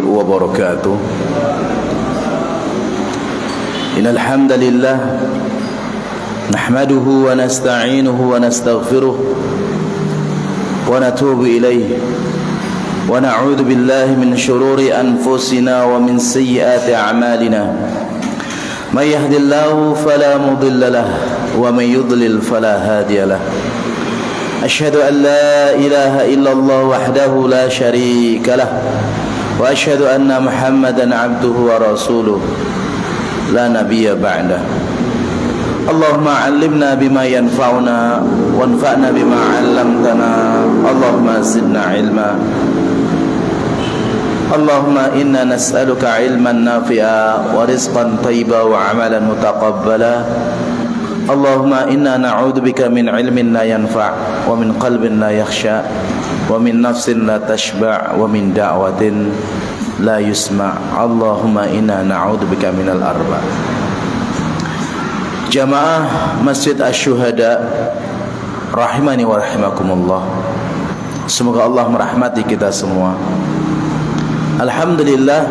wabarakatuh. Innal hamdalillah nahmaduhu wa nasta'inuhu wa nastaghfiruh wa natubu ilayhi wa na'udzu billahi min shururi anfusina wa min sayyiati a'malina. May yahdihillahu fala mudilla lahu wa may yudlil fala hadiya lahu. Asyhadu an la ilaha illallah wahdahu la syarika lah wa asyhadu anna Muhammadan abduhu wa rasuluh la nabiyya ba'dah. Allahumma 'allimna bima yanfa'una wanfa'na bima 'allamtana. Allahumma zidna 'ilma. Allahumma inna nas'aluka 'ilman nafi'a wa rizqan thayyiban wa 'amalan mutaqabbala. Allahumma inna na'udzubika min 'ilmin la yanfa' wa min qalbin la yakhsha wa min nafsin la tashba' wa min da'watin la yusma'. Allahumma inna na'udzubika minal arba'. Jamaah Masjid Asy-Syuhada rahimani wa rahimakumullah. Semoga Allah merahmati kita semua. Alhamdulillah,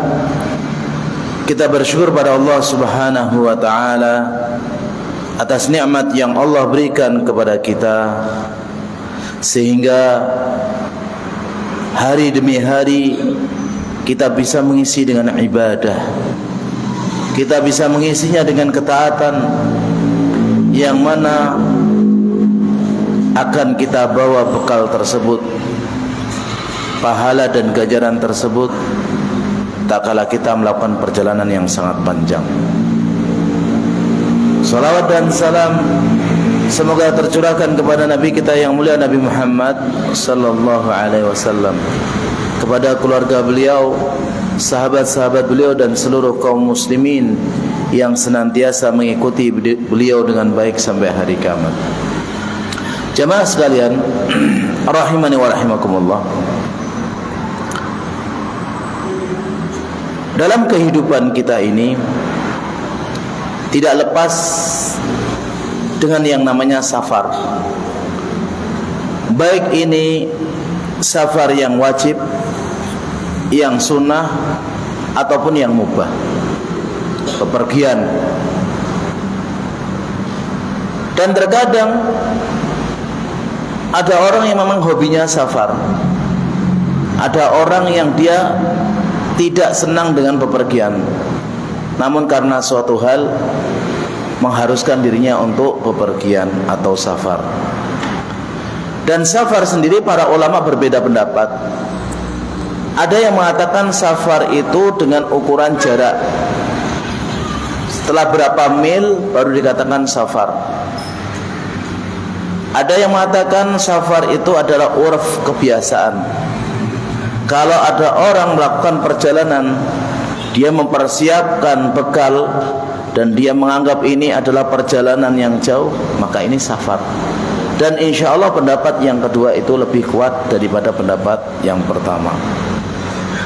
kita bersyukur pada Allah Subhanahu wa taala atas nikmat yang Allah berikan kepada kita, sehingga hari demi hari kita bisa mengisi dengan ibadah, kita bisa mengisinya dengan ketaatan, yang mana akan kita bawa bekal tersebut, pahala dan ganjaran tersebut, tak kala kita melakukan perjalanan yang sangat panjang. Salawat dan salam semoga tercurahkan kepada Nabi kita yang mulia, Nabi Muhammad sallallahu alaihi wasallam, kepada keluarga beliau, sahabat-sahabat beliau, dan seluruh kaum muslimin yang senantiasa mengikuti beliau dengan baik sampai hari kiamat. Jamaah sekalian rahimani wa rahimakumullah. Dalam kehidupan kita ini tidak lepas dengan yang namanya safar. Baik ini safar yang wajib, yang sunnah, ataupun yang mubah, bepergian. Dan terkadang ada orang yang memang hobinya safar, ada orang yang dia tidak senang dengan bepergian, namun karena suatu hal mengharuskan dirinya untuk bepergian atau safar. Dan safar sendiri para ulama berbeda pendapat. Ada yang mengatakan safar itu dengan ukuran jarak, setelah berapa mil baru dikatakan safar. Ada yang mengatakan safar itu adalah urf, kebiasaan. Kalau ada orang melakukan perjalanan, dia mempersiapkan bekal dan dia menganggap ini adalah perjalanan yang jauh, maka ini safar. Dan insya Allah pendapat yang kedua itu lebih kuat daripada pendapat yang pertama.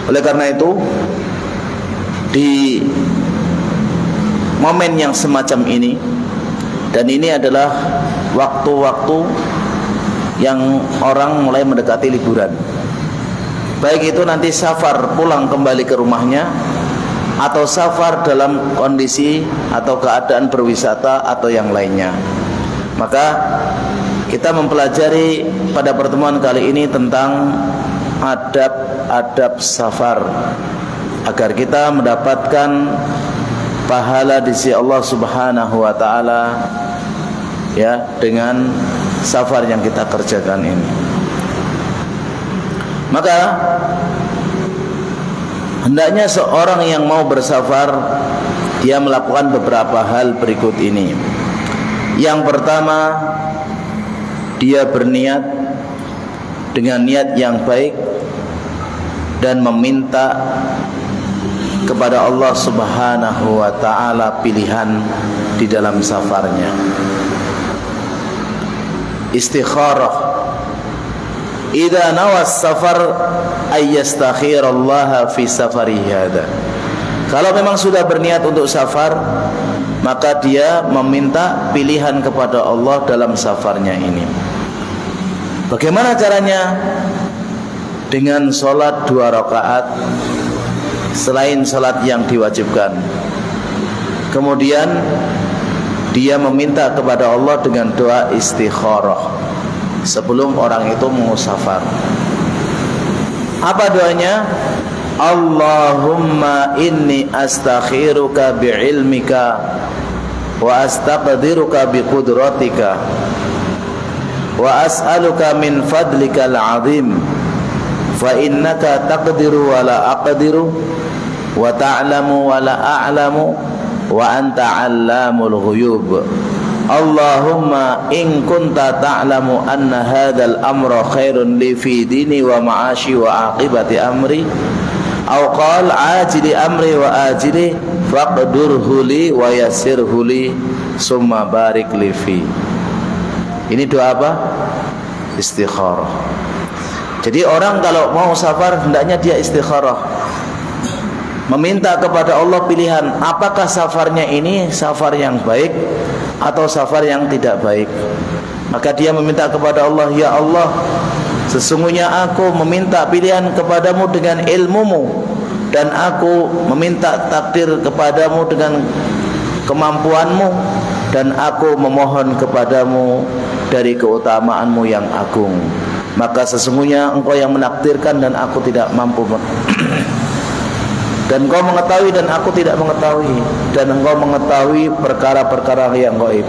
Oleh karena itu, di momen yang semacam ini, dan ini adalah waktu-waktu yang orang mulai mendekati liburan, baik itu nanti safar pulang kembali ke rumahnya, atau safar dalam kondisi atau keadaan berwisata atau yang lainnya, maka kita mempelajari pada pertemuan kali ini tentang adab-adab safar, agar kita mendapatkan pahala di sisi Allah Subhanahu wa taala, ya, dengan safar yang kita kerjakan ini. Maka hendaknya seorang yang mau bersafar, dia melakukan beberapa hal berikut ini. Yang pertama, dia berniat dengan niat yang baik dan meminta kepada Allah Subhanahu wa taala pilihan di dalam safarnya. Istikharah. Idza nawas safar ay yastakhirallaha fi safari hada. Kalau memang sudah berniat untuk safar, maka dia meminta pilihan kepada Allah dalam safarnya ini. Bagaimana caranya? Dengan sholat 2 rakaat selain salat yang diwajibkan. Kemudian dia meminta kepada Allah dengan doa istikharah sebelum orang itu mau safar. Apa doanya? Allahumma inni astakhiruka bi'ilmika wa astaqdiruka biqudratika wa as'aluka min fadlikal azim fa innaka taqdiru wa la aqdiru wa ta'lamu wa la a'lamu wa anta 'allamul ghuyub. Allahumma in kunta ta'lamu anna hadzal amra khairun li fi dini wa ma'ashi wa aqibati amri aw qala ajili amri wa ajili faqdurhu li wa yassirhu li summa barik li fi. Ini doa apa? Istikharah. Jadi orang kalau mau safar hendaknya dia istikharah, meminta kepada Allah pilihan, apakah safarnya ini safar yang baik atau safar yang tidak baik. Maka dia meminta kepada Allah, ya Allah, sesungguhnya aku meminta pilihan kepadamu dengan ilmumu, dan aku meminta takdir kepadamu dengan kemampuanmu, dan aku memohon kepadamu dari keutamaanmu yang agung. Maka sesungguhnya engkau yang menakdirkan dan aku tidak mampu, dan engkau mengetahui dan aku tidak mengetahui, dan engkau mengetahui perkara-perkara yang gaib.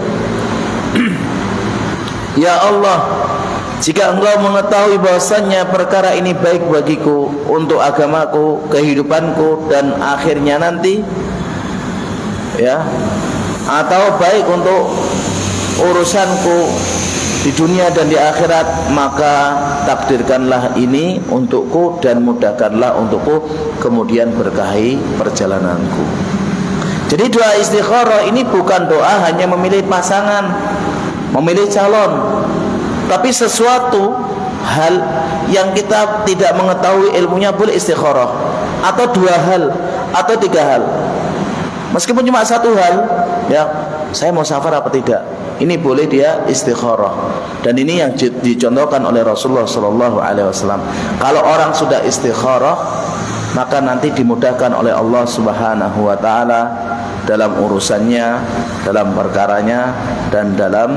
Ya Allah, jika engkau mengetahui bahwasannya perkara ini baik bagiku, untuk agamaku, kehidupanku, dan akhirnya nanti, ya, atau baik untuk urusanku di dunia dan di akhirat, maka takdirkanlah ini untukku dan mudahkanlah untukku, kemudian berkahi perjalananku. Jadi doa istikharah ini bukan doa hanya memilih pasangan, memilih calon, tapi sesuatu hal yang kita tidak mengetahui ilmunya boleh istikharah, atau dua hal atau tiga hal. Meskipun cuma satu hal, ya, saya mau safar apa tidak, ini boleh dia istikharah. Dan ini yang dicontohkan oleh Rasulullah SAW. Kalau orang sudah istikharah, maka nanti dimudahkan oleh Allah Subhanahu wa Ta'ala dalam urusannya, dalam perkaranya, dan dalam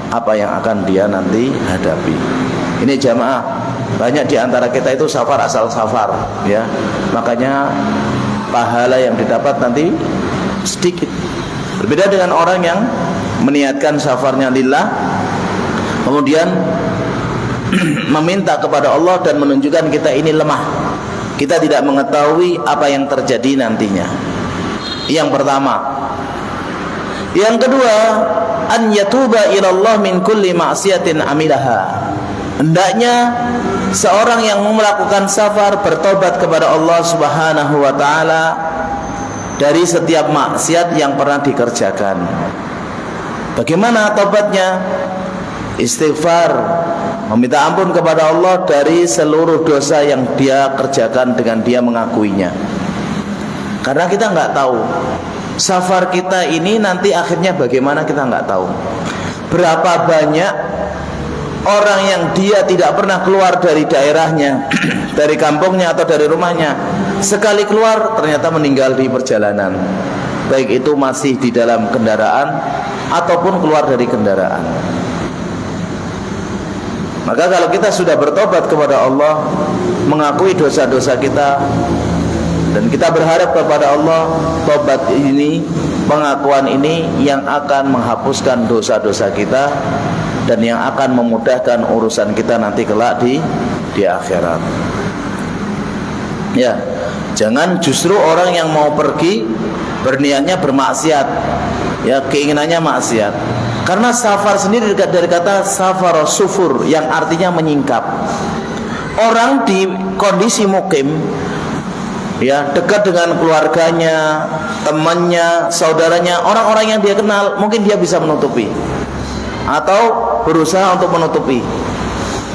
apa yang akan dia nanti hadapi. Ini jamaah, banyak di antara kita itu safar asal safar, ya. Makanya pahala yang didapat nanti sedikit. Berbeda dengan orang yang meniatkan safarnya lillah, kemudian meminta kepada Allah dan menunjukkan kita ini lemah, kita tidak mengetahui apa yang terjadi nantinya. Yang pertama. Yang kedua, an yatuba ilallah min kulli ma'siyatin amilaha. Hendaknya seorang yang melakukan safar bertobat kepada Allah Subhanahu wa Ta'ala dari setiap maksiat yang pernah dikerjakan. Bagaimana tobatnya? Istighfar, meminta ampun kepada Allah dari seluruh dosa yang dia kerjakan dengan dia mengakuinya. Karena kita nggak tahu safar kita ini nanti akhirnya bagaimana, kita nggak tahu. Berapa banyak orang yang dia tidak pernah keluar dari daerahnya, dari kampungnya atau dari rumahnya, sekali keluar ternyata meninggal di perjalanan, baik itu masih di dalam kendaraan ataupun keluar dari kendaraan. Maka kalau kita sudah bertobat kepada Allah, mengakui dosa-dosa kita, dan kita berharap kepada Allah, tobat ini, pengakuan ini yang akan menghapuskan dosa-dosa kita dan yang akan memudahkan urusan kita nanti kelak di akhirat. Ya, jangan justru orang yang mau pergi berniatnya bermaksiat, ya, keinginannya maksiat. Karena safar sendiri dari kata safar sufur yang artinya menyingkap. Orang di kondisi mukim, ya, dekat dengan keluarganya, temannya, saudaranya, orang-orang yang dia kenal, mungkin dia bisa menutupi atau berusaha untuk menutupi.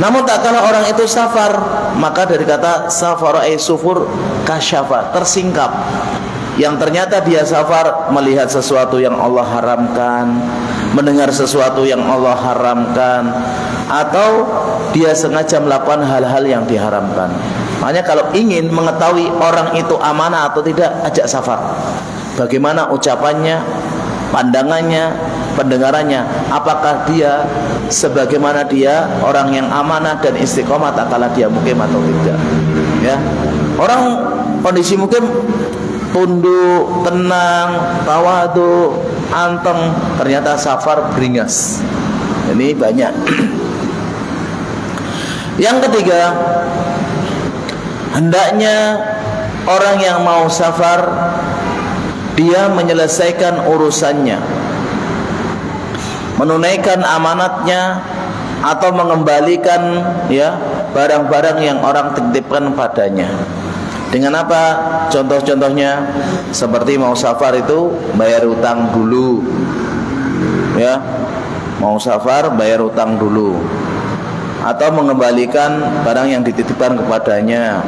Namun tak kala orang itu safar, maka dari kata safar sufur kasyafa, tersingkap. Yang ternyata dia safar melihat sesuatu yang Allah haramkan, mendengar sesuatu yang Allah haramkan, atau dia sengaja melakukan hal-hal yang diharamkan. Makanya kalau ingin mengetahui orang itu amanah atau tidak, ajak safar. Bagaimana ucapannya, pandangannya, pendengarannya, apakah dia sebagaimana dia orang yang amanah dan istiqomah tak kala dia mukim atau tidak. Ya, orang kondisi mukim tunduk, tenang, tawadu, anteng, ternyata safar beringas. Ini banyak. Yang ketiga, hendaknya orang yang mau safar dia menyelesaikan urusannya, menunaikan amanatnya, atau mengembalikan ya barang-barang yang orang titipkan padanya. Dengan apa? Contoh-contohnya seperti mau safar itu bayar utang dulu, ya, mau safar bayar utang dulu, atau mengembalikan barang yang dititipkan kepadanya,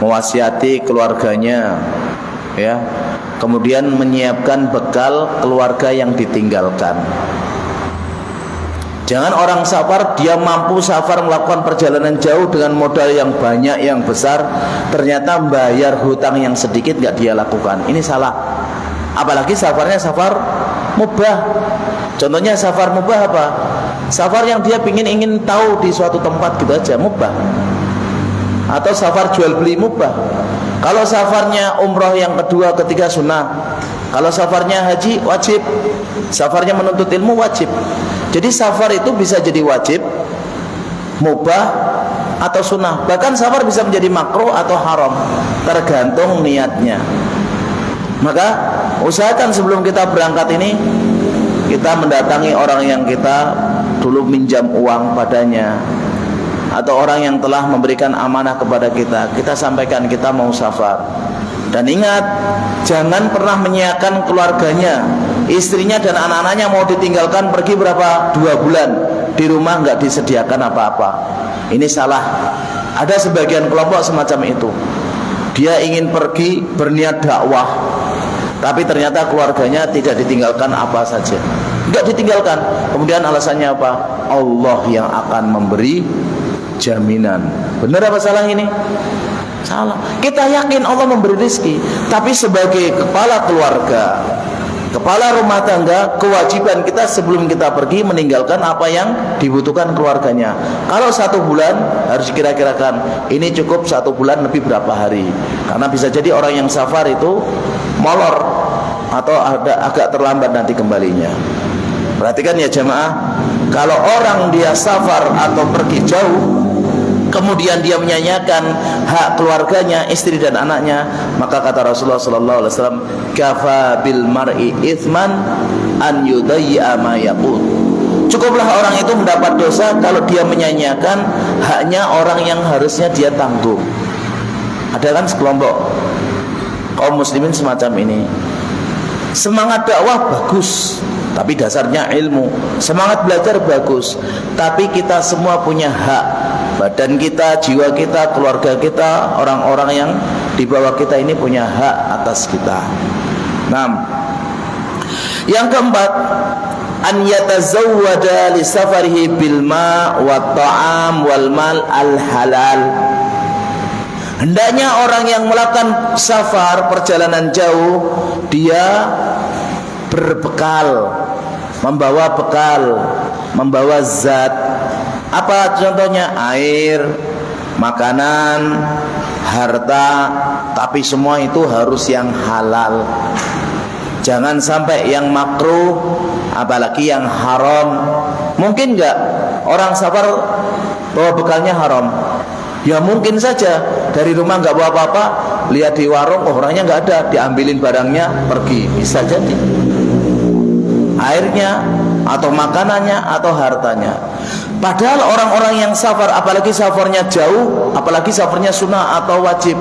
mewasiati keluarganya, ya, kemudian menyiapkan bekal keluarga yang ditinggalkan. Jangan orang safar, dia mampu safar melakukan perjalanan jauh dengan modal yang banyak, yang besar, ternyata bayar hutang yang sedikit gak dia lakukan. Ini salah. Apalagi safarnya safar mubah. Contohnya safar mubah apa? Safar yang dia ingin tahu di suatu tempat gitu aja, mubah. Atau safar jual beli, mubah. Kalau safarnya umroh yang kedua, ketiga, sunnah. Kalau safarnya haji, wajib. Safarnya menuntut ilmu, wajib. Jadi safar itu bisa jadi wajib, mubah, atau sunnah. Bahkan safar bisa menjadi makruh atau haram, tergantung niatnya. Maka usahakan sebelum kita berangkat ini, kita mendatangi orang yang kita dulu minjam uang padanya, atau orang yang telah memberikan amanah kepada kita. Kita sampaikan kita mau safar. Dan ingat, jangan pernah menyiapkan keluarganya, istrinya dan anak-anaknya mau ditinggalkan pergi berapa? 2 bulan di rumah nggak disediakan apa-apa. Ini salah. Ada sebagian kelompok semacam itu. Dia ingin pergi berniat dakwah, tapi ternyata keluarganya tidak ditinggalkan apa saja. Nggak ditinggalkan. Kemudian alasannya apa? Allah yang akan memberi jaminan. Benar apa salah ini? Salah. Kita yakin Allah memberi rezeki, tapi sebagai kepala keluarga, kepala rumah tangga, kewajiban kita sebelum kita pergi meninggalkan apa yang dibutuhkan keluarganya. Kalau 1 bulan harus dikira-kirakan, ini cukup 1 bulan lebih berapa hari. Karena bisa jadi orang yang safar itu molor atau agak terlambat nanti kembalinya. Perhatikan ya jamaah, kalau orang dia safar atau pergi jauh, kemudian dia menyanyiakan hak keluarganya, istri dan anaknya, maka kata Rasulullah SAW, kafa bil mar'i ithman an yudayya ma yaqut. Cukuplah orang itu mendapat dosa kalau dia menyanyiakan haknya orang yang harusnya dia tanggung. Ada kan sekelompok kaum muslimin semacam ini. Semangat dakwah bagus, tapi dasarnya ilmu. Semangat belajar bagus, tapi kita semua punya hak. Badan kita, jiwa kita, keluarga kita, orang-orang yang di bawah kita ini punya hak atas kita. Nah, yang keempat, an yatazawwada li safarihi bil ma wa ta'am wal mal al halal. Hendaknya orang yang melakukan safar perjalanan jauh, dia berbekal, membawa bekal, membawa zat. Apa contohnya? Air, makanan, harta, tapi semua itu harus yang halal. Jangan sampai yang makruh, apalagi yang haram. Mungkin enggak orang safar bawa bekalnya haram? Ya mungkin saja. Dari rumah enggak bawa apa-apa, lihat di warung, oh orangnya enggak ada, diambilin barangnya, pergi. Bisa jadi airnya, atau makanannya, atau hartanya. Padahal orang-orang yang safar, apalagi safarnya jauh, apalagi safarnya sunnah atau wajib,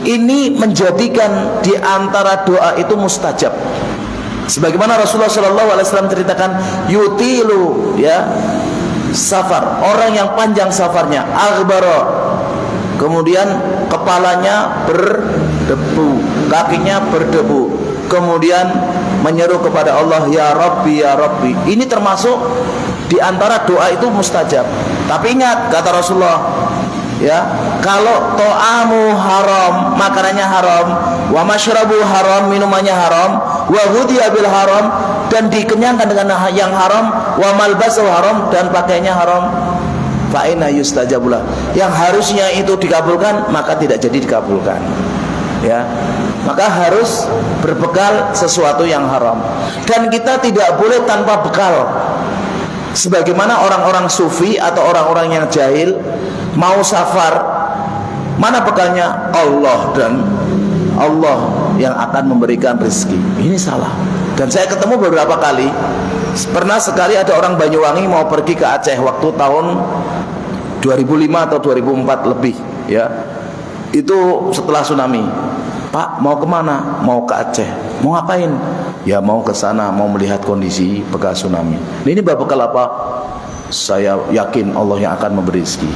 ini menjadikan di antara doa itu mustajab. Sebagaimana Rasulullah SAW ceritakan, yutilu, ya, safar, orang yang panjang safarnya, aghbara, kemudian kepalanya berdebu, kakinya berdebu, kemudian menyeru kepada Allah, ya Rabbi, ya Rabbi. Ini termasuk di antara doa itu mustajab. Tapi ingat, kata Rasulullah, Ya, kalau to'amu haram, makanannya haram, wa masyrabu haram, minumannya haram, wa hudiya bil haram, dan dikenyangkan dengan yang haram, wa malbasu haram, dan pakainya haram, fa inna yustajabulah, yang harusnya itu dikabulkan maka tidak jadi dikabulkan. Ya, maka harus berbekal sesuatu yang haram, dan kita tidak boleh tanpa bekal. Sebagaimana orang-orang sufi atau orang-orang yang jahil mau safar, mana bekalnya? Allah, dan Allah yang akan memberikan rezeki. Ini salah. Dan saya ketemu beberapa kali. Pernah sekali ada orang Banyuwangi mau pergi ke Aceh waktu tahun 2005 atau 2004 lebih, ya. Itu setelah tsunami. Pak, mau kemana? Mau ke Aceh. Mau ngapain? Ya mau ke sana, mau melihat kondisi bekas tsunami. Ini bekal apa? Saya yakin Allah yang akan memberi rezeki.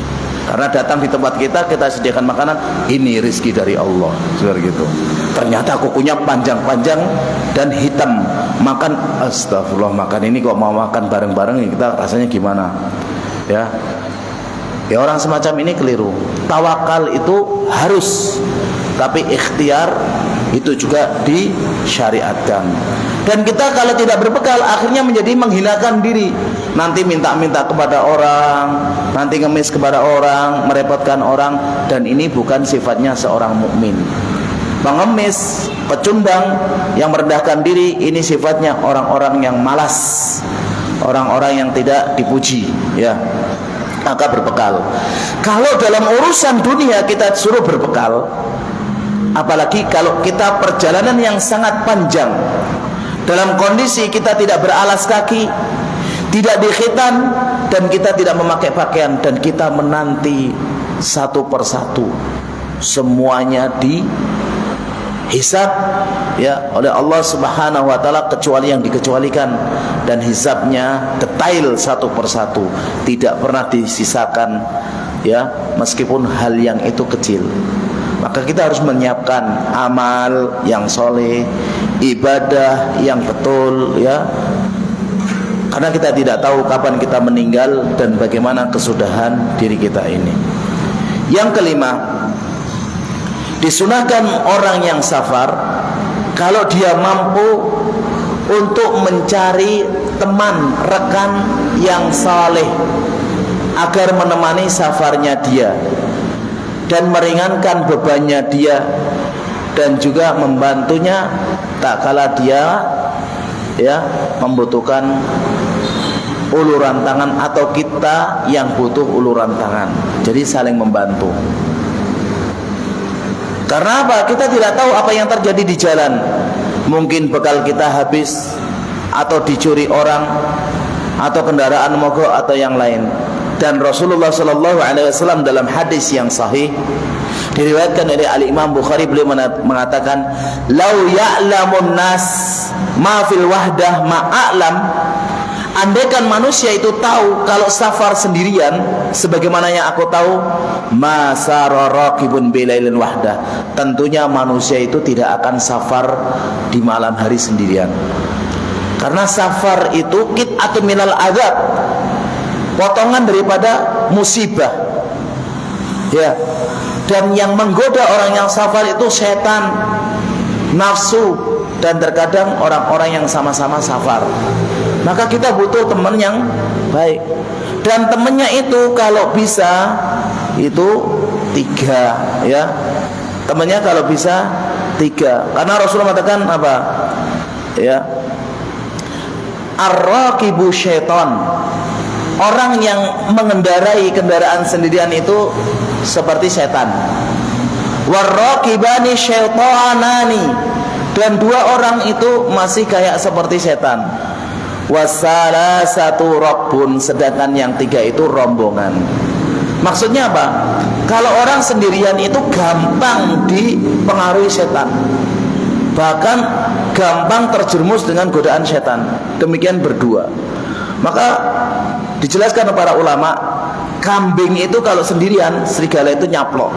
Karena datang di tempat kita sediakan makanan, ini rezeki dari Allah. Seperti gitu. Ternyata kukunya panjang-panjang dan hitam. Makan, astagfirullah, makan ini kok mau makan bareng-bareng, kita rasanya gimana? Ya. Ya, orang semacam ini keliru. Tawakal itu harus, tapi ikhtiar itu juga disyariatkan. Dan kita kalau tidak berbekal akhirnya menjadi menghinakan diri. Nanti minta-minta kepada orang, nanti ngemis kepada orang, merepotkan orang, dan ini bukan sifatnya seorang mukmin. Pengemis, pecundang, yang merendahkan diri, ini sifatnya orang-orang yang malas, orang-orang yang tidak dipuji, ya. Maka berbekal. Kalau dalam urusan dunia kita suruh berbekal, apalagi kalau kita perjalanan yang sangat panjang, dalam kondisi kita tidak beralas kaki, tidak dikhitan, dan kita tidak memakai pakaian, dan kita menanti satu persatu semuanya dihisab, ya, oleh Allah Subhanahu wa taala, kecuali yang dikecualikan, dan hisabnya detail satu persatu, tidak pernah disisakan, ya, meskipun hal yang itu kecil. Maka kita harus menyiapkan amal yang soleh, ibadah yang betul, ya, karena kita tidak tahu kapan kita meninggal dan bagaimana kesudahan diri kita ini. Yang kelima, disunahkan orang yang safar kalau dia mampu untuk mencari teman, rekan yang saleh agar menemani safarnya dia dan meringankan bebannya dia, dan juga membantunya tak kala dia, ya, membutuhkan uluran tangan atau kita yang butuh uluran tangan. Jadi saling membantu. Karena apa? Kita tidak tahu apa yang terjadi di jalan. Mungkin bekal kita habis, atau dicuri orang, atau kendaraan mogok, atau yang lain. Dan Rasulullah SAW dalam hadis yang sahih diriwayatkan dari Al-Imam Bukhari, beliau mengatakan, "Lau ya'lamun nas ma fil wahdah ma a'lam." Andaikan manusia itu tahu kalau safar sendirian sebagaimana yang aku tahu, masara raqibun bilailin wahdah, tentunya manusia itu tidak akan safar di malam hari sendirian. Karena safar itu qit'atun minal azab, potongan daripada musibah, ya. Dan yang menggoda orang yang safar itu setan, nafsu, dan terkadang orang-orang yang sama-sama safar. Maka kita butuh teman yang baik, dan temannya itu kalau bisa itu 3, ya. Temannya kalau bisa 3, karena Rasulullah mengatakan apa, ya, ar-raqibu syaitan, orang yang mengendarai kendaraan sendirian itu seperti setan. War-raqibani syaitanani, dan 2 orang itu masih kayak seperti setan. Wasalasatu rabbun, sedangkan yang 3 itu rombongan. Maksudnya apa? Kalau orang sendirian itu gampang dipengaruhi setan, bahkan gampang terjerumus dengan godaan setan. Demikian berdua. Maka dijelaskan para ulama, kambing itu kalau sendirian, serigala itu nyaplok.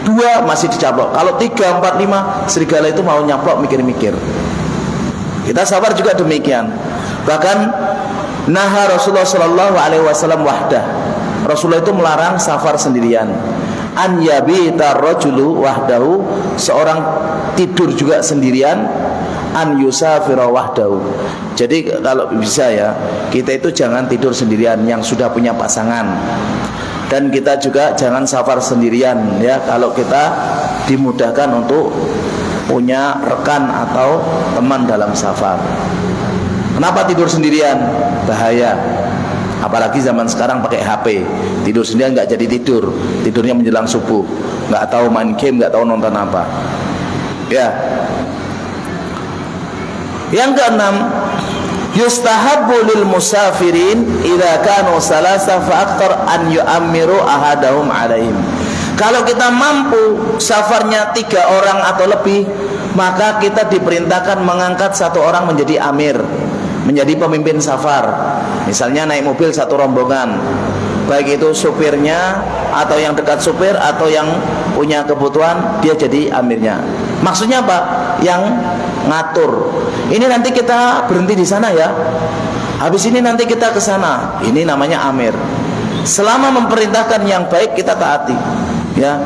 2 masih dicaplok. Kalau 3, 4, 5, serigala itu mau nyaplok, mikir-mikir. Kita sabar juga demikian. Bahkan naha Rasulullah SAW wahdah. Rasulullah itu melarang safar sendirian. an yabita rajulu wahdahu, seorang tidur juga sendirian, an yusafira wahdahu. Jadi kalau bisa ya, kita itu jangan tidur sendirian yang sudah punya pasangan. Dan kita juga jangan safar sendirian ya, kalau kita dimudahkan untuk punya rekan atau teman dalam safar. Kenapa tidur sendirian? Bahaya. Apalagi zaman sekarang pakai HP. Tidur sendirian nggak jadi tidur, tidurnya menjelang subuh, nggak tahu main game, nggak tahu nonton apa. Ya. Yang keenam, yustahabbu lil musafirin idza kanu salasa fa akthar an yu'ammiru ahadahum alaihim. Kalau kita mampu safarnya 3 orang atau lebih, maka kita diperintahkan mengangkat 1 orang menjadi amir, menjadi pemimpin safar. Misalnya naik mobil 1 rombongan, baik itu supirnya atau yang dekat supir atau yang punya kebutuhan, dia jadi amirnya. Maksudnya apa? Yang ngatur. Ini nanti kita berhenti di sana ya. Habis ini nanti kita ke sana. Ini namanya amir. Selama memerintahkan yang baik kita taati, ya.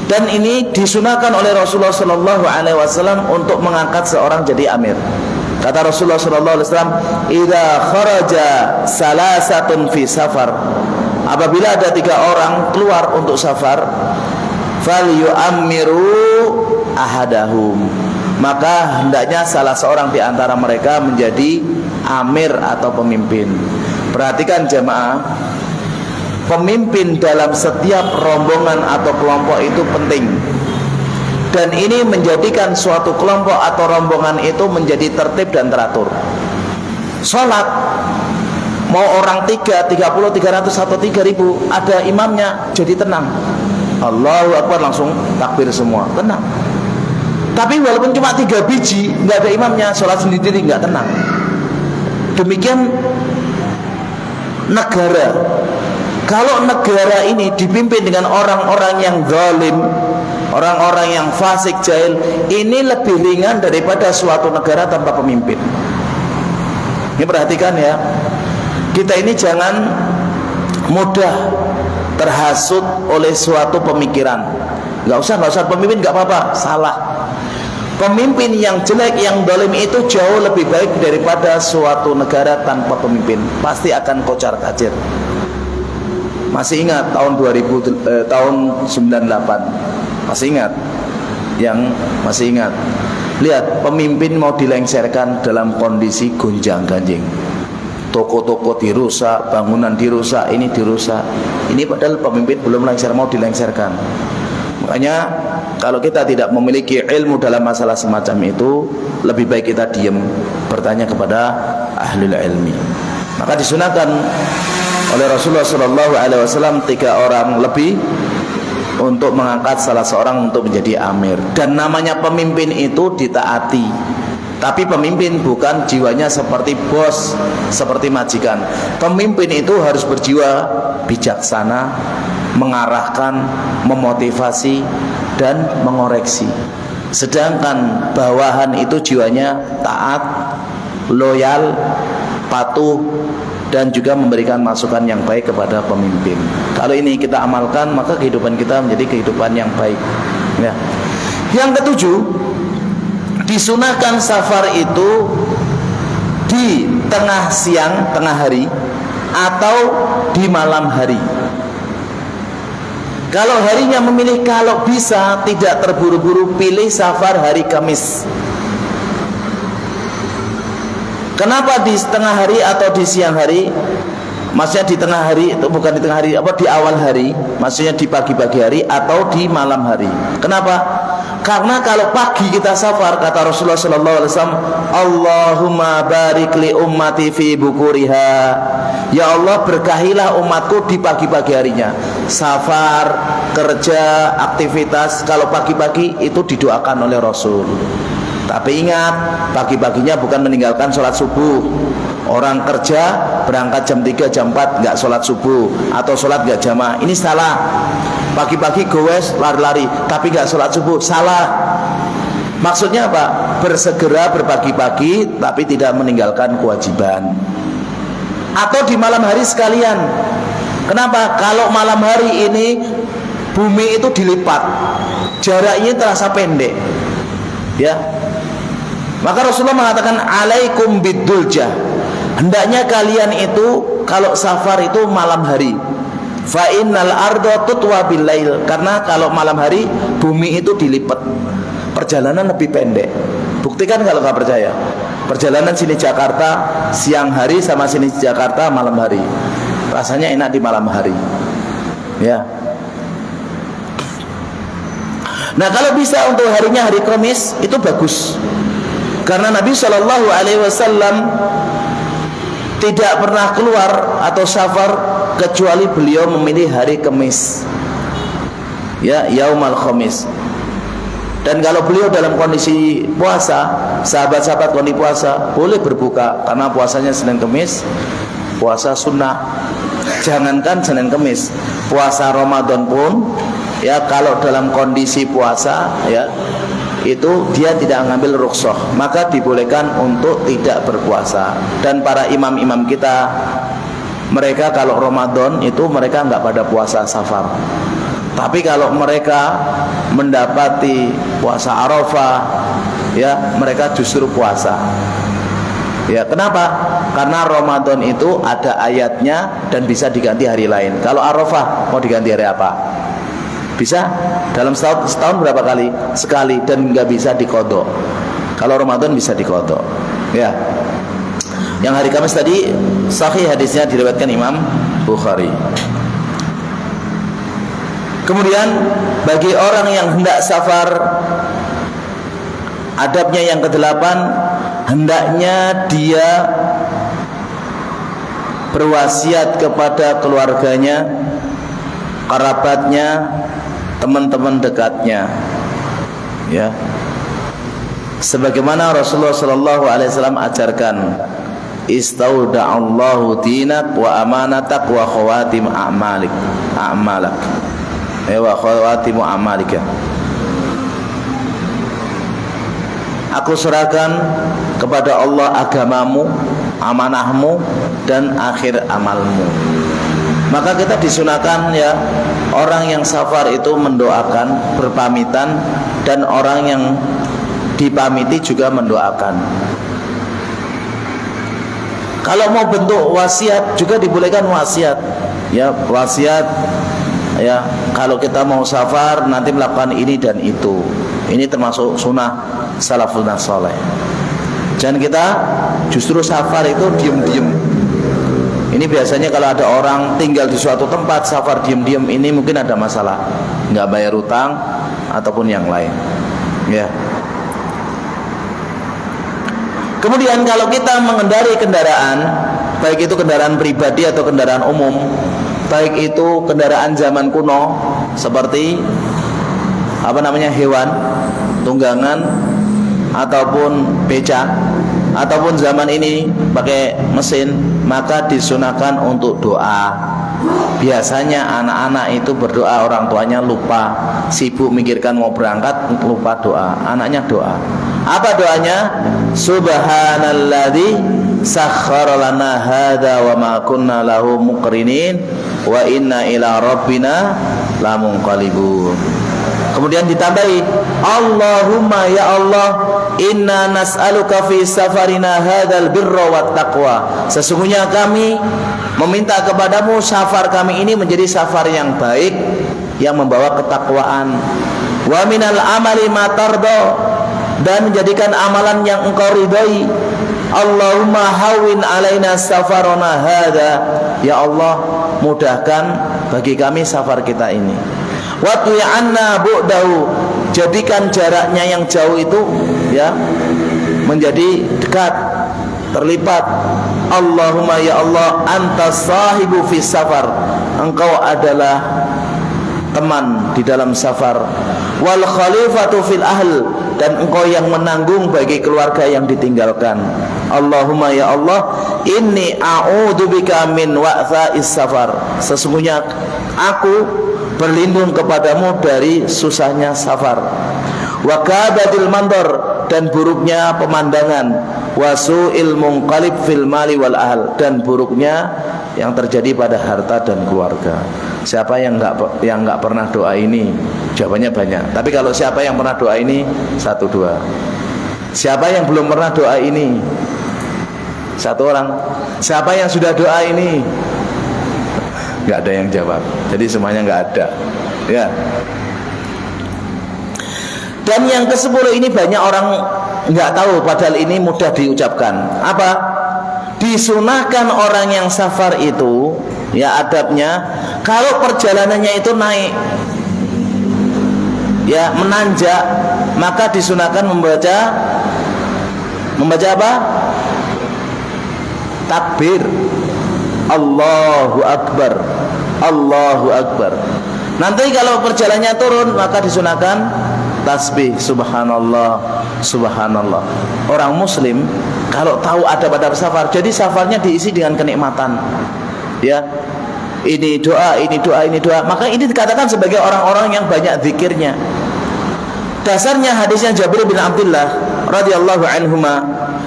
Dan ini disunahkan oleh Rasulullah sallallahu alaihi wasallam untuk mengangkat seorang jadi amir. Kata Rasulullah sallallahu alaihi wasallam, "Idza kharaja salasatun fi safar." Apabila ada 3 orang keluar untuk safar, falyu'ammiru ahadahum, maka hendaknya salah seorang di antara mereka menjadi amir atau pemimpin. Perhatikan jemaah, pemimpin dalam setiap rombongan atau kelompok itu penting. Dan ini menjadikan suatu kelompok atau rombongan itu menjadi tertib dan teratur. Sholat, mau orang 3, 30, 300 atau 3000, ada imamnya, jadi tenang. Allahu Akbar, langsung takbir semua, tenang. Tapi walaupun cuma 3 biji, nggak ada imamnya, sholat sendiri nggak tenang. Demikian negara. Kalau negara ini dipimpin dengan orang-orang yang zalim, orang-orang yang fasik, jahil, ini lebih ringan daripada suatu negara tanpa pemimpin. Ini perhatikan ya, kita ini jangan mudah terhasut oleh suatu pemikiran. Nggak usah pemimpin, nggak apa-apa, salah. Pemimpin yang jelek, yang zalim itu jauh lebih baik daripada suatu negara tanpa pemimpin. Pasti akan kocar-kacir. Masih ingat tahun 98? Masih ingat? Yang masih ingat? Lihat, pemimpin mau dilengsarkan dalam kondisi gonjang-ganjing. Toko-toko dirusak, bangunan dirusak, ini dirusak. Ini padahal pemimpin belum lengser, mau dilengsarkan. Makanya kalau kita tidak memiliki ilmu dalam masalah semacam itu, lebih baik kita diam, bertanya kepada ahli ilmi. Maka disunahkan oleh Rasulullah SAW 3 orang lebih untuk mengangkat salah seorang untuk menjadi amir. Dan namanya pemimpin itu ditaati. Tapi pemimpin bukan jiwanya seperti bos, seperti majikan. Pemimpin itu harus berjiwa bijaksana, mengarahkan, memotivasi, dan mengoreksi. Sedangkan bawahan itu jiwanya taat, loyal, patuh, dan juga memberikan masukan yang baik kepada pemimpin. Kalau ini kita amalkan, maka kehidupan kita menjadi kehidupan yang baik, ya. Yang ketujuh, disunahkan safar itu di tengah siang, tengah hari, atau di malam hari. Kalau harinya memilih, kalau bisa tidak terburu-buru, pilih safar hari Kamis. Kenapa di tengah hari atau di siang hari? Maksudnya di tengah hari itu bukan di tengah hari, apa di awal hari? Maksudnya di pagi-pagi hari atau di malam hari? Kenapa? Karena kalau pagi kita safar, kata Rasulullah SAW, Allahumma barik li ummati fi bukuriha. Ya Allah, berkahilah umatku di pagi-pagi harinya. Safar, kerja, aktivitas, kalau pagi-pagi itu didoakan oleh Rasul. Tapi ingat, pagi-paginya bukan meninggalkan sholat subuh. Orang kerja berangkat jam 3, jam 4 nggak sholat subuh, atau sholat nggak jamaah, ini salah. Pagi-pagi gowes lari-lari tapi nggak sholat subuh, salah. Maksudnya apa? Bersegera berpagi-pagi tapi tidak meninggalkan kewajiban. Atau di malam hari sekalian. Kenapa? Kalau malam hari ini bumi itu dilipat, jaraknya terasa pendek, ya. Maka Rasulullah mengatakan alaikum biduljah, hendaknya kalian itu kalau safar itu malam hari. Fa innal arda tutwa bil lail, karena kalau malam hari bumi itu dilipat, perjalanan lebih pendek. Buktikan kalau nggak percaya, perjalanan sini Jakarta siang hari sama sini Jakarta malam hari, rasanya enak di malam hari, ya. Nah, kalau bisa untuk harinya hari Kamis itu bagus, karena Nabi Shallallahu Alaihi Wasallam tidak pernah keluar atau safar kecuali beliau memilih hari Kamis, ya, Yaumal Khamis. Dan kalau beliau dalam kondisi puasa, sahabat-sahabat kondisi puasa boleh berbuka, karena puasanya Senin Kamis, puasa sunnah. Jangankan Senin Kamis, puasa Ramadan pun, ya, kalau dalam kondisi puasa, ya, itu dia tidak mengambil rukhsah, maka dibolehkan untuk tidak berpuasa. Dan para imam-imam kita, mereka kalau Ramadan itu mereka nggak pada puasa safar. Tapi kalau mereka mendapati puasa Arafah, ya, mereka justru puasa. Ya, kenapa? Karena Ramadan itu ada ayatnya dan bisa diganti hari lain. Kalau Arafah mau diganti hari apa? Bisa dalam setahun berapa kali? Sekali, dan nggak bisa dikodok. Kalau Ramadan bisa dikodok, ya. Yang hari Kamis tadi sahih hadisnya, diriwayatkan Imam Bukhari. Kemudian bagi orang yang hendak safar, adabnya yang ke-8, hendaknya dia berwasiat kepada keluarganya, kerabatnya, teman-teman dekatnya, ya, sebagaimana Rasulullah Shallallahu Alaihi Wasallam ajarkan, istauda'allahu dinak wa amanatak wa khawatim a'malik a'malak, wa khawatim a'malika. Aku serahkan kepada Allah agamamu, amanahmu, dan akhir amalmu. Maka kita disunahkan, ya, orang yang safar itu mendoakan, berpamitan, dan orang yang dipamiti juga mendoakan. Kalau mau bentuk wasiat juga dibolehkan wasiat, ya, wasiat, ya, kalau kita mau safar nanti melakukan ini dan itu. Ini termasuk sunnah salafun saleh. Dan kita justru safar itu diem-diem. Ini biasanya kalau ada orang tinggal di suatu tempat safar diem-diem, ini mungkin ada masalah, nggak bayar utang ataupun yang lain, ya. Kemudian kalau kita mengendari kendaraan, baik itu kendaraan pribadi atau kendaraan umum, baik itu kendaraan zaman kuno seperti hewan tunggangan ataupun becak, ataupun zaman ini pakai mesin, maka disunahkan untuk doa. Biasanya anak-anak itu berdoa, orang tuanya lupa, sibuk mikirkan mau berangkat, lupa doa. Anaknya doa. Apa doanya? Subhanalladzi sakhkhara lana hadza wa ma kunna lahu muqrinin wa inna ila rabbina lamunqalibun. Kemudian ditambahi, Allahumma ya Allah, inna nas'aluka fi safarina hadzal birra wat taqwa. Sesungguhnya kami meminta kepadamu safar kami ini menjadi safar yang baik, yang membawa ketakwaan. Wa minal amali ma tarda, dan menjadikan amalan yang engkau ridhai. Allahumma hawwin alaina safarana hadza. Ya Allah, mudahkan bagi kami safar kita ini. Wa tu'anna bu'dahu, jadikan jaraknya yang jauh itu, ya, menjadi dekat, terlipat. Allahumma ya Allah, antas sahibu fi safar, engkau adalah teman di dalam safar. Wal khalifatu fil ahl, dan engkau yang menanggung bagi keluarga yang ditinggalkan. Allahumma ya Allah, inni a'udzubika min wa'tha'is safar, sesungguhnya aku berlindung kepadamu dari susahnya safar. Wa kabadil mandor, dan buruknya pemandangan. Wa su'il munqalib fil mali wal ahl, dan buruknya yang terjadi pada harta dan keluarga. Siapa yang nggak pernah doa ini? Jawabannya banyak. Tapi kalau siapa yang pernah doa ini, 1, 2. Siapa yang belum pernah doa ini? 1 orang. Siapa yang sudah doa ini? Nggak ada yang jawab. Jadi semuanya nggak ada. Ya. Dan yang ke-10 ini banyak orang nggak tahu, padahal ini mudah diucapkan. Apa? Disunahkan orang yang safar itu, ya adabnya, kalau perjalanannya itu naik, ya menanjak, maka disunahkan membaca apa? Takbir, Allahu Akbar, Allahu Akbar. Nanti kalau perjalanannya turun, maka disunahkan tasbih, subhanallah, subhanallah. Orang muslim kalau tahu ada pada safar, jadi safarnya diisi dengan kenikmatan, ya, ini doa, ini doa, ini doa, maka ini dikatakan sebagai orang-orang yang banyak zikirnya. Dasarnya hadisnya Jabir bin Abdullah radhiyallahu anhuma,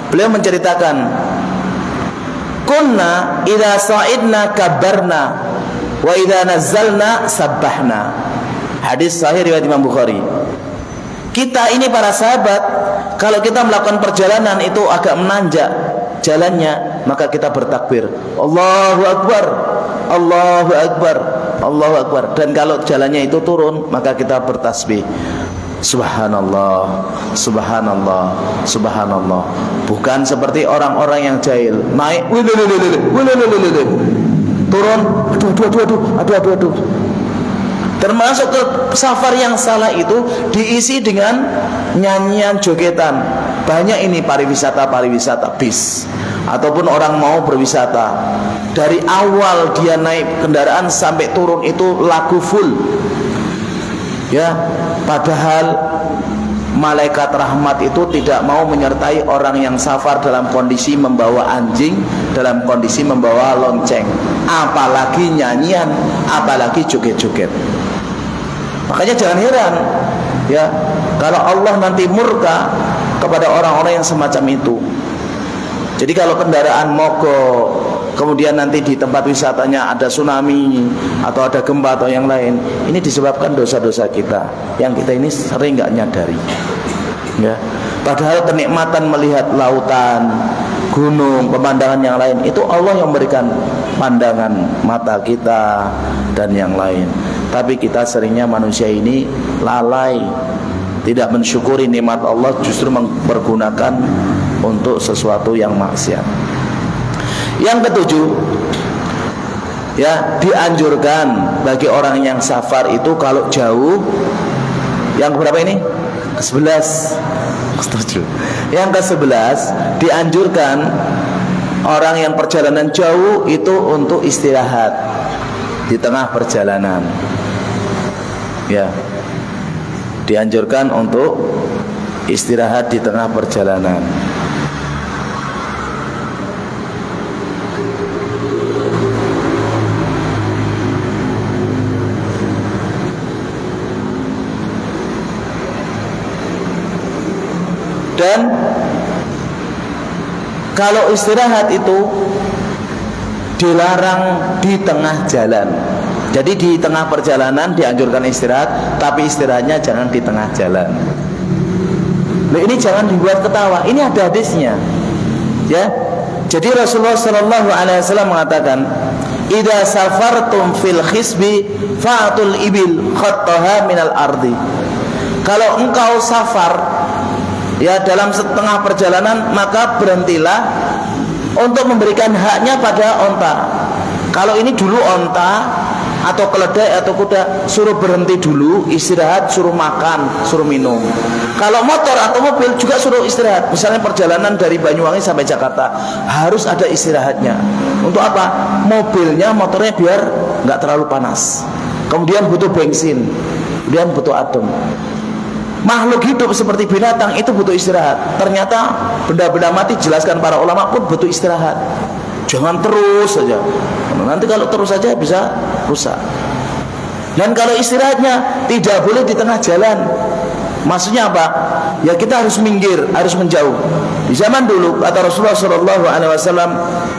beliau menceritakan, kunna idza sa'idna kabbarna wa idza nazzalna sabbahna. Hadis sahih riwayat Imam Bukhari. Kita ini para sahabat, kalau kita melakukan perjalanan itu agak menanjak jalannya, maka kita bertakbir, Allahu Akbar, Allahu Akbar, Allahu Akbar. Dan kalau jalannya itu turun, maka kita bertasbih, subhanallah, subhanallah, subhanallah. Bukan seperti orang-orang yang jahil, naik, turun, aduh. Termasuk ke safar yang salah itu diisi dengan nyanyian, jogetan. Banyak ini pariwisata bis, ataupun orang mau berwisata, dari awal dia naik kendaraan sampai turun itu lagu full, ya. Padahal malaikat rahmat itu tidak mau menyertai orang yang safar dalam kondisi membawa anjing, dalam kondisi membawa lonceng, apalagi nyanyian, apalagi joget-joget. Makanya jangan heran, ya, kalau Allah nanti murka kepada orang-orang yang semacam itu. Jadi kalau kendaraan mogok, kemudian nanti di tempat wisatanya ada tsunami atau ada gempa atau yang lain, ini disebabkan dosa-dosa kita yang kita ini sering nggak nyadari, ya. Padahal kenikmatan melihat lautan, gunung, pemandangan yang lain, itu Allah yang memberikan pandangan mata kita dan yang lain. Tapi kita seringnya manusia ini lalai, tidak mensyukuri nikmat Allah, justru mempergunakan untuk sesuatu yang maksiat. Yang ke-7, ya, dianjurkan bagi orang yang safar itu kalau jauh. Yang berapa ini? Ke-11. Yang ke-11, dianjurkan orang yang perjalanan jauh itu untuk istirahat di tengah perjalanan, ya, dianjurkan untuk istirahat di tengah perjalanan. Dan kalau istirahat itu dilarang di tengah jalan. Jadi di tengah perjalanan dianjurkan istirahat, tapi istirahatnya jangan di tengah jalan. Loh, ini jangan dibuat ketawa, ini ada hadisnya, ya. Jadi Rasulullah Shallallahu Alaihi Wasallam mengatakan, "Idza safartum fil khisbi fa'atul ibil khattaha minal ardi." Kalau engkau safar, ya, dalam setengah perjalanan, maka berhentilah untuk memberikan haknya pada onta. Kalau ini dulu onta atau keledai atau kuda, suruh berhenti dulu, istirahat, suruh makan, suruh minum. Kalau motor atau mobil juga suruh istirahat. Misalnya perjalanan dari Banyuwangi sampai Jakarta, harus ada istirahatnya. Untuk apa? Mobilnya, motornya biar nggak terlalu panas. Kemudian butuh bensin, kemudian butuh adem. Makhluk hidup seperti binatang itu butuh istirahat. Ternyata benda-benda mati, jelaskan para ulama, pun butuh istirahat. Jangan terus saja. Nanti kalau terus saja bisa rusak. Dan kalau istirahatnya tidak boleh di tengah jalan. Maksudnya apa? Ya kita harus minggir, harus menjauh. Di zaman dulu kata Rasulullah sallallahu alaihi wasallam,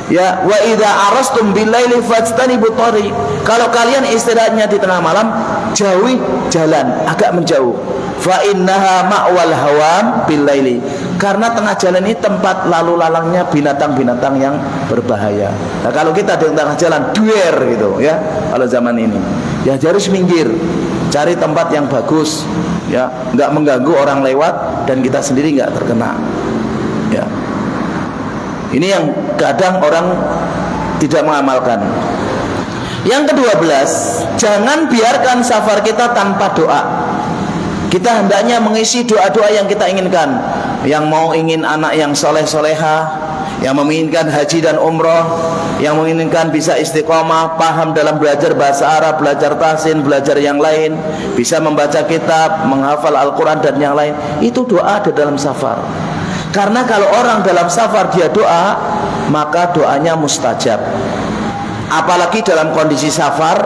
ya wa idza arastum bil laili fajtanibu tariq. Kalau kalian istirahatnya di tengah malam, jauhi jalan, agak menjauh. Fa innaha ma'wal hawam bil laili. Karena tengah jalan ini tempat lalu lalangnya binatang-binatang yang berbahaya. Nah, kalau kita di tengah jalan duer gitu ya, kalau zaman ini ya harus minggir, cari tempat yang bagus ya, nggak mengganggu orang lewat dan kita sendiri nggak terkena ya. Ini yang kadang orang tidak mengamalkan. Yang ke-12, jangan biarkan safar kita tanpa doa. Kita hendaknya mengisi doa-doa yang kita inginkan. Yang mau ingin anak yang soleh-soleha, yang menginginkan haji dan umroh, yang menginginkan bisa istiqomah, paham dalam belajar bahasa Arab, belajar tahsin, belajar yang lain, bisa membaca kitab, menghafal Al-Quran dan yang lain. Itu doa ada dalam safar. Karena kalau orang dalam safar dia doa, maka doanya mustajab. Apalagi dalam kondisi safar,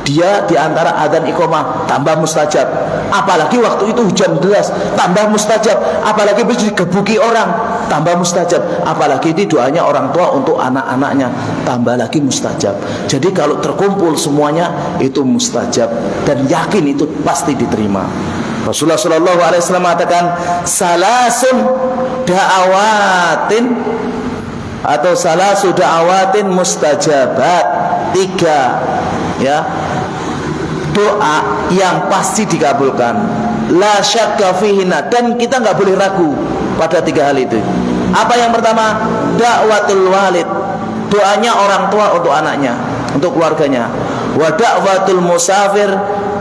dia diantara adzan iqamah tambah mustajab. Apalagi waktu itu hujan deras, tambah mustajab. Apalagi bisa digebuki orang, tambah mustajab. Apalagi ini doanya orang tua untuk anak-anaknya, tambah lagi mustajab. Jadi kalau terkumpul semuanya itu mustajab dan yakin itu pasti diterima. Rasulullah sallallahu alaihi wasallam mengatakan salasun da'awatin atau salasu da'awatin mustajabat, 3 ya doa yang pasti dikabulkan, la syakka fihina, dan kita nggak boleh ragu pada 3 hal itu. Apa yang pertama? Da'watul walid, doanya orang tua untuk anaknya, untuk keluarganya. Wa da'watul musafir,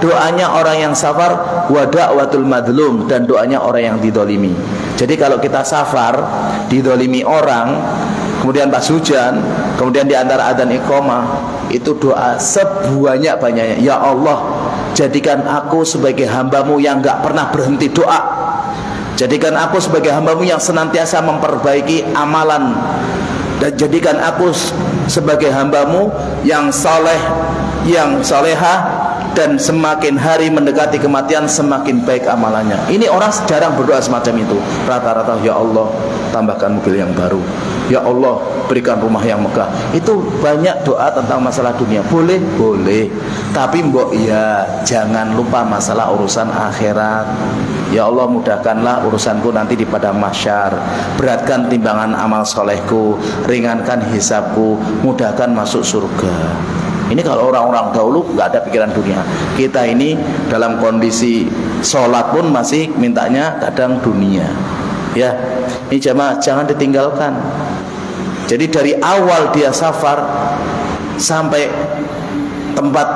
doanya orang yang safar. Wa da'watul madlum, dan doanya orang yang didolimi. Jadi kalau kita safar didolimi orang, kemudian pas hujan, kemudian di antara adzan iqamah, itu doa sebanyak-banyaknya. Ya Allah, jadikan aku sebagai hambamu yang gak pernah berhenti doa. Jadikan aku sebagai hambamu yang senantiasa memperbaiki amalan. Dan jadikan aku sebagai hambamu yang saleh, yang salehah, dan semakin hari mendekati kematian semakin baik amalannya. Ini orang jarang berdoa semacam itu. Rata-rata ya Allah tambahkan mobil yang baru, ya Allah berikan rumah yang megah. Itu banyak doa tentang masalah dunia. Boleh, boleh. Tapi mbok ya jangan lupa masalah urusan akhirat. Ya Allah mudahkanlah urusanku nanti di padang mahsyar, beratkan timbangan amal solehku, ringankan hisabku, mudahkan masuk surga. Ini kalau orang-orang dahulu nggak ada pikiran dunia. Kita ini dalam kondisi sholat pun masih mintanya kadang dunia. Ya, ini jamaah jangan ditinggalkan. Jadi dari awal dia safar sampai tempat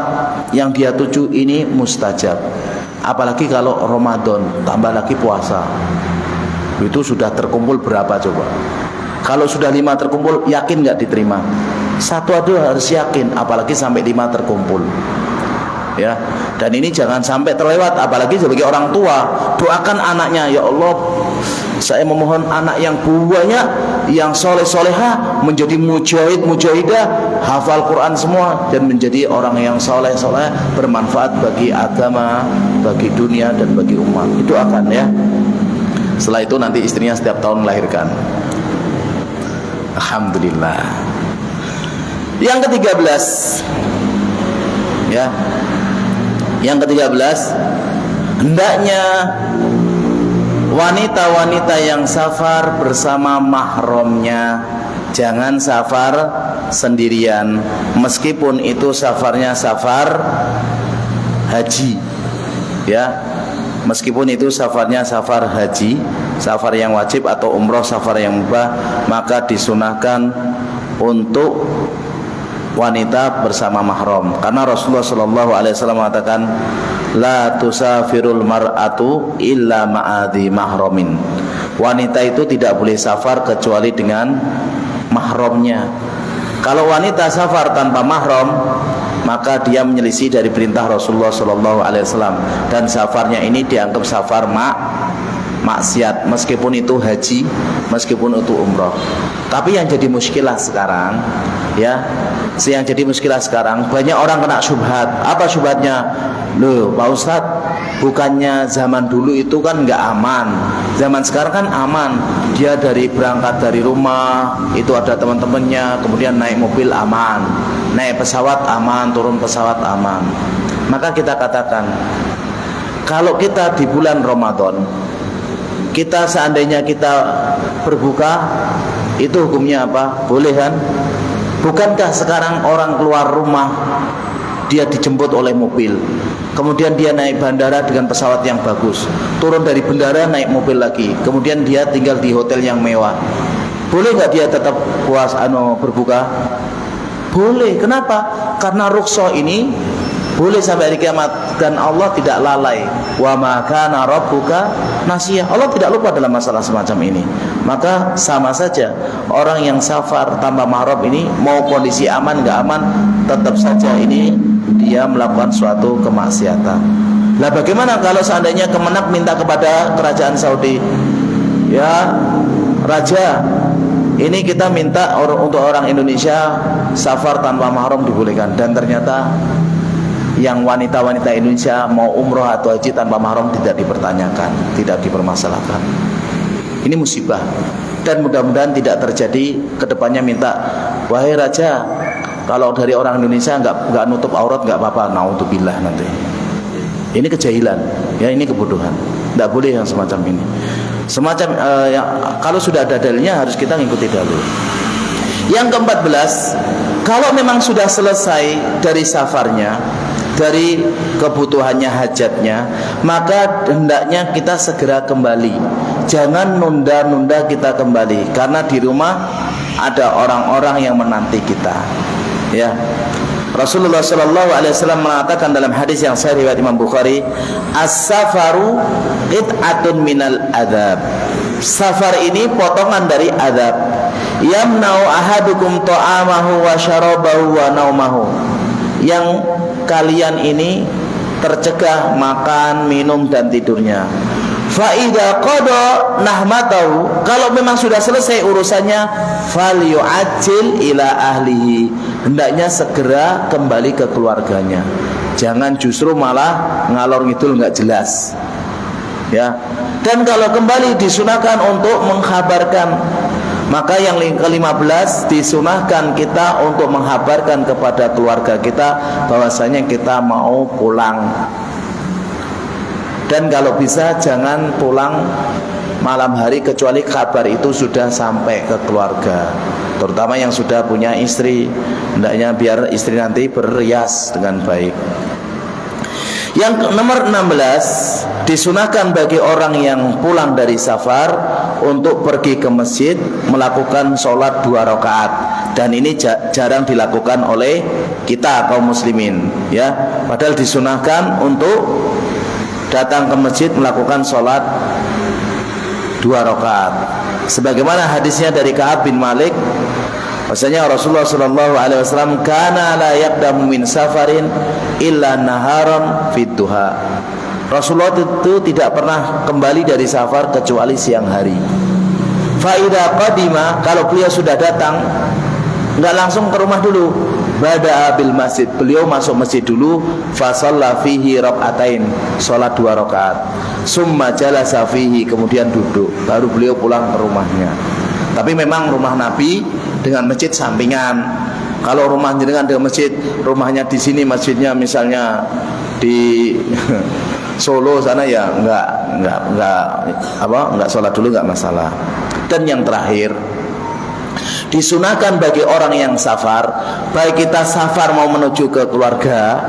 yang dia tuju ini mustajab. Apalagi kalau Ramadan, tambah lagi puasa. Itu sudah terkumpul berapa coba? Kalau sudah 5 terkumpul, yakin nggak diterima? 1 aja harus yakin, apalagi sampai 5 terkumpul. Ya, dan ini jangan sampai terlewat, apalagi sebagai orang tua, doakan anaknya, ya Allah, saya memohon anak yang banyak, yang soleh-soleha, menjadi mujahid, mujahidah, hafal Quran semua, dan menjadi orang yang soleh-soleh, bermanfaat bagi agama, bagi dunia, dan bagi umat. Itu akan ya. Setelah itu nanti istrinya setiap tahun melahirkan. Alhamdulillah. Yang ke-13 ya, yang ke-13, hendaknya wanita-wanita yang safar bersama mahramnya. Jangan safar sendirian, meskipun itu safarnya safar haji ya, meskipun itu safarnya safar haji, safar yang wajib, atau umroh, safar yang mubah, maka disunahkan untuk wanita bersama mahram. Karena Rasulullah SAW mengatakan, la tusafirul mar'atu illa ma'adhi mahramin. Wanita itu tidak boleh safar kecuali dengan mahramnya. Kalau wanita safar tanpa mahram, maka dia menyelisih dari perintah Rasulullah SAW, dan safarnya ini dianggap safar maksiat, meskipun itu haji, meskipun itu umroh. Tapi yang jadi muskilah sekarang ya, yang jadi muskilah sekarang, banyak orang kena syubhat. Apa syubhatnya? Loh Pak Ustadz, Bukannya zaman dulu itu kan nggak aman, zaman sekarang kan aman. Dia berangkat dari rumah itu ada teman-temannya, kemudian naik mobil aman, naik pesawat aman, turun pesawat aman. Maka kita katakan, kalau kita di bulan Ramadan, kita seandainya kita berbuka, itu hukumnya apa? Boleh kan? Bukankah sekarang orang keluar rumah, dia dijemput oleh mobil, kemudian dia naik bandara dengan pesawat yang bagus, turun dari bandara naik mobil lagi, kemudian dia tinggal di hotel yang mewah. Boleh nggak dia tetap berbuka? Boleh. Kenapa? Karena rukhsah ini boleh sampai hari kiamat, dan Allah tidak lalai. Wa ma kana rabbuka nasiyah. Allah tidak lupa dalam masalah semacam ini. Maka sama saja orang yang safar tanpa mahram ini, mau kondisi aman nggak aman, tetap saja ini dia melakukan suatu kemaksiatan. Lah bagaimana kalau seandainya Kemenak minta kepada kerajaan Saudi, ya raja, ini kita minta untuk orang Indonesia safar tanpa mahram dibolehkan, dan ternyata yang wanita-wanita Indonesia mau umroh atau haji tanpa mahram tidak dipertanyakan, tidak dipermasalahkan. Ini musibah, dan mudah-mudahan tidak terjadi kedepannya. Minta, wahai raja, kalau dari orang Indonesia nggak nutup aurat nggak apa-apa, naudzubillah nanti. Ini kejahilan, ya, ini kebodohan. Tidak boleh yang semacam ini. Kalau sudah ada dalilnya harus kita ngikuti dalil. Yang ke-14, kalau memang sudah selesai dari safarnya, dari kebutuhannya, hajatnya, maka hendaknya kita segera kembali. Jangan nunda-nunda kita kembali, karena di rumah ada orang-orang yang menanti kita. Ya, Rasulullah SAW mengatakan dalam hadis yang sahih riwayat Imam Bukhari, as-safaru qit'atun minal adzab. Safar ini potongan dari azab. Yamna'u ahadukum ta'amahu wa syarabahu wa naumahu. Yang kalian ini tercegah makan, minum, dan tidurnya. Fa idza qada nahmatahu, kalau memang sudah selesai urusannya, falyu'ajjil ila ahlihi, hendaknya segera kembali ke keluarganya. Jangan justru malah ngalor ngidul nggak jelas. Ya. Dan kalau kembali disunahkan untuk menghabarkan. Maka yang ke-15 disunahkan kita untuk menghabarkan kepada keluarga kita bahwasanya kita mau pulang. Dan kalau bisa jangan pulang malam hari kecuali kabar itu sudah sampai ke keluarga, terutama yang sudah punya istri. Hendaknya biar istri nanti berrias dengan baik. Yang nomor 16, disunahkan bagi orang yang pulang dari safar untuk pergi ke masjid melakukan sholat 2 rakaat, dan ini jarang dilakukan oleh kita kaum muslimin, ya. Padahal disunahkan untuk datang ke masjid melakukan sholat 2 rakaat, sebagaimana hadisnya dari Ka'ab bin Malik, bahwasanya Rasulullah SAW kana la yaqdamu min safarin illa naharan fid duha. Rasulullah itu tidak pernah kembali dari safar kecuali siang hari. Fa idza qadima, kalau beliau sudah datang, enggak langsung ke rumah dulu, bada'a bil masjid, beliau masuk masjid dulu, fa shalla fihi rakaatain, salat 2 rakaat, summa jalasa fihi, kemudian duduk, baru beliau pulang ke rumahnya. Tapi memang rumah Nabi dengan masjid sampingan. Kalau rumah jenengan dengan masjid, rumahnya di sini, masjidnya misalnya di Solo sana, ya enggak sholat dulu, enggak masalah. Dan yang terakhir, disunahkan bagi orang yang safar, baik kita safar mau menuju ke keluarga,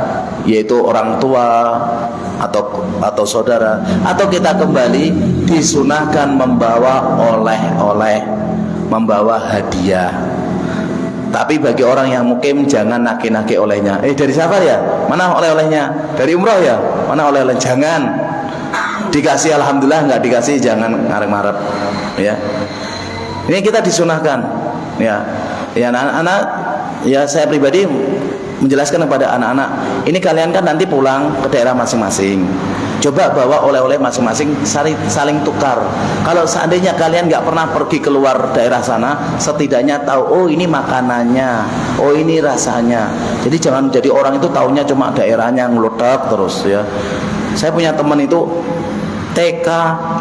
yaitu orang tua atau saudara, atau kita kembali, disunahkan membawa oleh-oleh, membawa hadiah. Tapi bagi orang yang mukim jangan naki-naki olehnya. Dari safar ya? Mana oleh-olehnya? Dari umroh ya? Mana oleh-oleh? Jangan. Dikasih alhamdulillah, enggak dikasih jangan ngarep-ngarep, ya. Ini kita disunahkan, ya. Ya anak-anak, ya saya pribadi menjelaskan kepada anak-anak, ini kalian kan nanti pulang ke daerah masing-masing, coba bawa oleh-oleh masing-masing, saling tukar. Kalau seandainya kalian nggak pernah pergi keluar daerah sana, setidaknya tahu, oh ini makanannya, oh ini rasanya. Jadi jangan jadi orang itu taunya cuma daerahnya ngeludak terus, ya. Saya punya teman itu TK,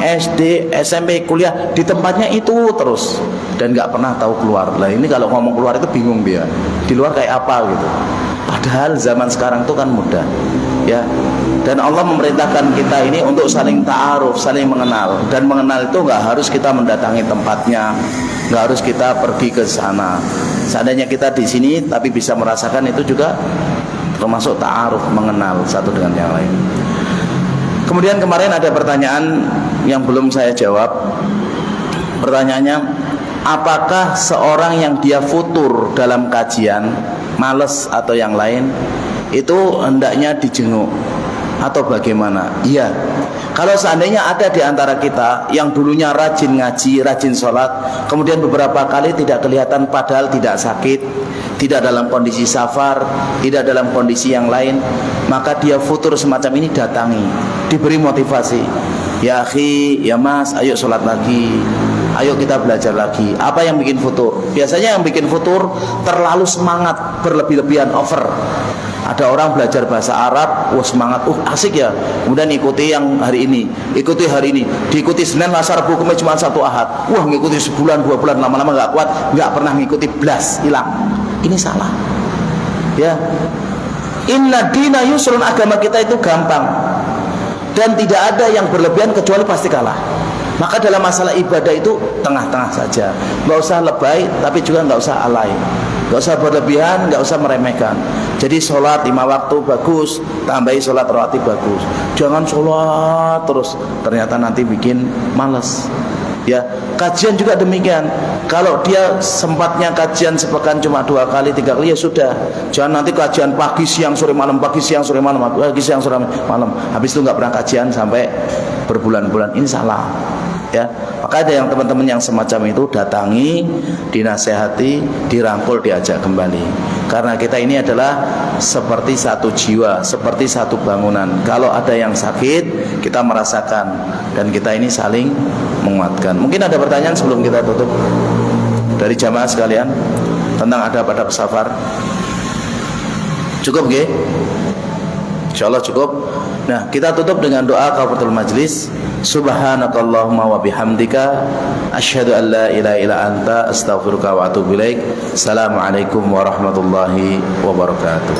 SD, SMP, kuliah di tempatnya itu terus dan nggak pernah tahu keluar. Lah ini kalau ngomong keluar itu bingung dia. Di luar kayak apa gitu. Padahal zaman sekarang itu kan mudah, ya. Dan Allah memerintahkan kita ini untuk saling ta'aruf, saling mengenal. Dan mengenal itu nggak harus kita mendatangi tempatnya, nggak harus kita pergi ke sana. Seandainya kita di sini tapi bisa merasakan itu juga termasuk ta'aruf, mengenal satu dengan yang lain. Kemudian kemarin ada pertanyaan yang belum saya jawab. Pertanyaannya, apakah seorang yang dia futur dalam kajian, males atau yang lain, itu hendaknya dijenguk atau bagaimana? Iya. Kalau seandainya ada di antara kita yang dulunya rajin ngaji, rajin sholat, kemudian beberapa kali tidak kelihatan padahal tidak sakit, tidak dalam kondisi safar, tidak dalam kondisi yang lain, maka dia futur semacam ini datangi, diberi motivasi. Ya akhi, ya mas, ayo sholat lagi, ayo kita belajar lagi. Apa yang bikin futur? Biasanya yang bikin futur terlalu semangat, berlebih-lebihan, over. Ada orang belajar bahasa Arab, wah semangat, asik ya. Kemudian ikuti yang hari ini, ikuti hari ini, diikuti Senin, Selasa, Rabu, Kamis, Jumat, Sabtu, Ahad. Wah ngikuti sebulan, 2 bulan, lama-lama nggak kuat, nggak pernah ngikuti, blas, hilang. Ini salah. Ya. Inna dina yusrun, agama kita itu gampang. Dan tidak ada yang berlebihan kecuali pasti kalah. Maka dalam masalah ibadah itu tengah-tengah saja. Nggak usah lebay, tapi juga nggak usah alay. Nggak usah berlebihan, nggak usah meremehkan. Jadi sholat 5 waktu bagus, tambahi sholat rawatib bagus. Jangan sholat terus, ternyata nanti bikin malas. Ya, kajian juga demikian. Kalau dia sempatnya kajian sepekan cuma 2 kali, 3 kali, ya sudah. Jangan nanti kajian pagi, siang, sore, malam, pagi, siang, sore, malam, pagi, siang, sore, malam. Habis itu nggak pernah kajian sampai berbulan-bulan. Ini salah. Ya, maka ada yang teman-teman yang semacam itu datangi, dinasehati, dirangkul, diajak kembali. Karena kita ini adalah seperti satu jiwa, seperti satu bangunan. Kalau ada yang sakit, kita merasakan, dan kita ini saling menguatkan. Mungkin ada pertanyaan sebelum kita tutup dari jamaah sekalian tentang adab-adab safar. Cukup nggih? Insyaallah cukup. Nah, kita tutup dengan doa kafaratul majlis. Subhanakallahumma wa bihamdika asyhadu an la ilaha illa anta astaghfiruka wa atubu ilaik. Assalamualaikum warahmatullahi wabarakatuh.